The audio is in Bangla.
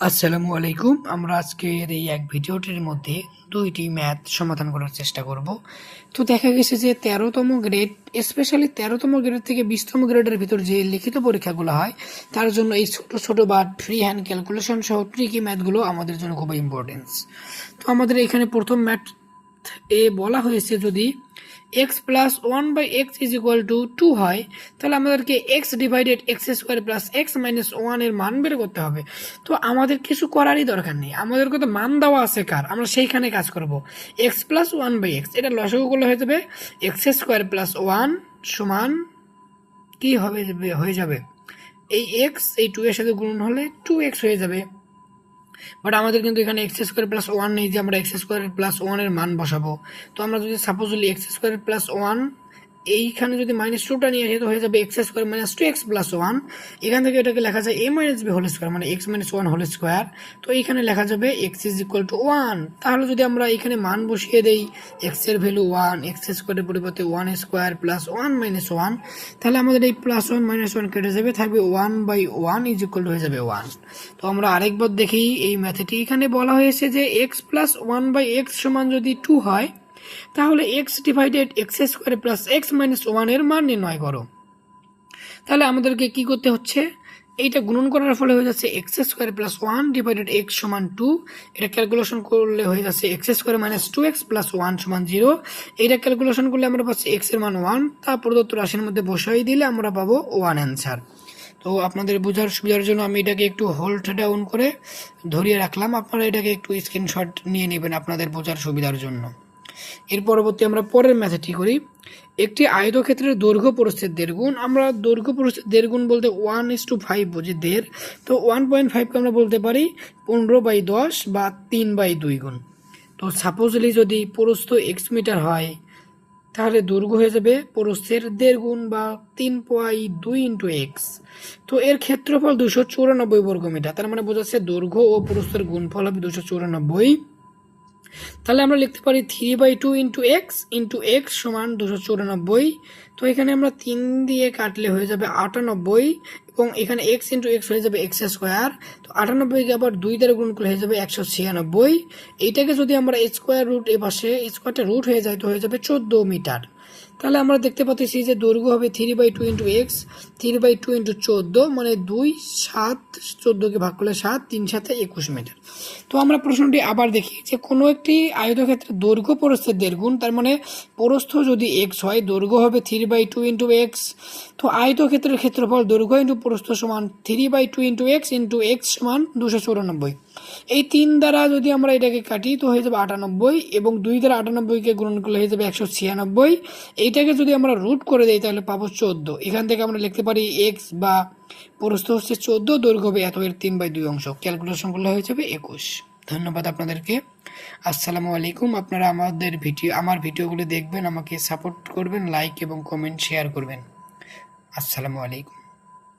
আসসালামু আলাইকুম। আমরা আজকের এই এক ভিডিওটির মধ্যে ২টি ম্যাথ সমাধান করার চেষ্টা করব। তো দেখা গেছে যে ১৩তম গ্রেড, স্পেশালি ১৩তম গ্রেড থেকে ২০তম গ্রেডের ভিতর যে লিখিত পরীক্ষাগুলো হয়, তার জন্য এই ছোট ছোট বা ফ্রি হ্যান্ড ক্যালকুলেশন সহ ট্রিকি ম্যাথগুলো আমাদের জন্য খুবই ইম্পর্টেন্স। তো আমাদের এখানে প্রথম ম্যাথ এ বলা হয়েছে যদি x plus one by x is equal to 2 হয়, তাহলে আমাদেরকে x divided x square plus x minus one এর মান বের করতে হবে। তো আমাদের কিছু করারই দরকার নেই, আমাদেরকে তো মান দেওয়া আছে কার, আমরা সেইখানে কাজ করব। X plus one by x, এটা লসাগু করলে হয়ে যাবে এক্স স্কোয়ার প্লাস ওয়ান সমান কি হবে, হয়ে যাবে এই এক্স এই 2 এর সাথে গুণন হলে 2x হয়ে যাবে। বাট আমাদের কিন্তু এখানে এক্স স্কোয়ার প্লাস ওয়ান নেই যে আমরা এক্স স্কোয়ার প্লাস ওয়ানের মান বসাবো। তো আমরা যদি supposedly x square plus one এইখানে যদি -2টা নিয়ে আসি, তো হয়ে যাবে x square minus 2x plus one. এখান থেকে এটাকে লেখা যায় a minus B whole square, মানে x minus one whole square. তো এইখানে লেখা যাবে x is equal to one. তাহলে যদি আমরা এখানে মান বসিয়ে দেই, এক্স এর ভ্যালু ওয়ান, এক্স স্কোয়ারের পরিবর্তে one square plus one minus one, তাহলে আমাদের এই প্লাস ওয়ান মাইনাস ওয়ান কেটে যাবে, থাকবে one by one is equal to হয়ে যাবে ওয়ান। তো আমরা আরেকবার দেখি এই ম্যাথটি। এখানে বলা হয়েছে যে x plus one by x সমান যদি 2 হয়, তাহলে x divided x square plus x minus one এর মান নির্ণয় করো। তাহলে আমাদেরকে কি করতে হচ্ছে, এইটা গুণন করার ফলে হয়ে যাচ্ছে x square plus one divided x সমান 2। এটা ক্যালকুলেশন করলে হয়ে যাচ্ছে x square minus 2x plus one সমান 0। এইটা ক্যালকুলেশন করলে আমরা পাচ্ছি এক্স এর মান 1, তা প্রদত্ত রাশির মধ্যে বসাই দিলে আমরা পাবো 1 অ্যান্সার। তো আপনাদের বোঝার সুবিধার জন্য আমি এটাকে একটু হোল্ড ডাউন করে ধরিয়ে রাখলাম, আপনারা এটাকে একটু স্ক্রিনশট নিয়ে নেবেন আপনাদের বোঝার সুবিধার জন্য। এর পরবর্তী আমরা পরের ম্যাথটি করি। একটি আয়তক্ষেত্রের দৈর্ঘ্য প্রস্থের দেড় গুণ। আমরা দৈর্ঘ্য প্রস্থের দেড় গুণ বলতে 1:5 বুঝি, দেড়। তো 1.5কে আমরা বলতে পারি 15/10 বা 3/2 গুণ। তো সাপোজলি যদি প্রস্থ x মিটার হয়, তাহলে দৈর্ঘ্য হয়ে যাবে প্রস্থের দেড় গুণ বা 3/2 ইন্টু এক্স। তো এর ক্ষেত্রফল 294 বর্গমিটার, তার মানে বোঝাচ্ছে দৈর্ঘ্য ও প্রস্থের গুণফল হবে 294। তাহলে আমরা লিখতে পারি 3/2 ইন্টু এক্স সমান 294। তো এখানে আমরা 3 দিয়ে কাটলে হয়ে যাবে 98, এবং এখানে এক্স ইন্টু এক্স হয়ে যাবে এক্স স্কোয়ার। তো 98কে আবার 2 দ্বারা গুণ করলে হয়ে যাবে 196। এইটাকে যদি আমরা স্কোয়ার রুট এ পাশে স্কোয়ারটা রুট হয়ে যায়, তো হয়ে যাবে 14 মিটার। তাহলে আমরা দেখতে পাচ্ছি যে দৈর্ঘ্য হবে 3/2 ইন্টু এক্স, 3/2 ইন্টু 14 মানে 2, 7, 14কে ভাগ করলে 7, 3 7 21 মিটার। তো আমরা প্রশ্নটি আবার দেখি যে কোনো একটি আয়তক্ষেত্রের দৈর্ঘ্য প্রস্থের দেড় গুণ, তার মানে প্রস্থ যদি এক্স হয়, দৈর্ঘ্য হবে 3/2 ইন্টু এক্স। তো আয়তক্ষেত্রের ক্ষেত্রফল দৈর্ঘ্য ইন্টু প্রস্থ সমান 3/2 ইন্টু এক্স সমান 294। এই 3 দ্বারা যদি আমরা এটাকে কাটি, তো হয়ে যাবে 98, এবং 2 দ্বারা 98কে গুণন করলে হয়ে যাবে 196। এইটাকে যদি আমরা রুট করে দিই, তাহলে পাবো 14। এখান থেকে আমরা লিখতে পারি এক্স বা প্রস্থ হচ্ছে 14, দৈর্ঘ্য হবে এত, এর 3/2 অংশ। ক্যালকুলেশন করলে হয়ে যাবে 21। ধন্যবাদ আপনাদেরকে। আসসালামু আলাইকুম। আপনারা আমার ভিডিওগুলি দেখবেন, আমাকে সাপোর্ট করবেন, লাইক এবং কমেন্ট শেয়ার করবেন। আসসালামু আলাইকুম।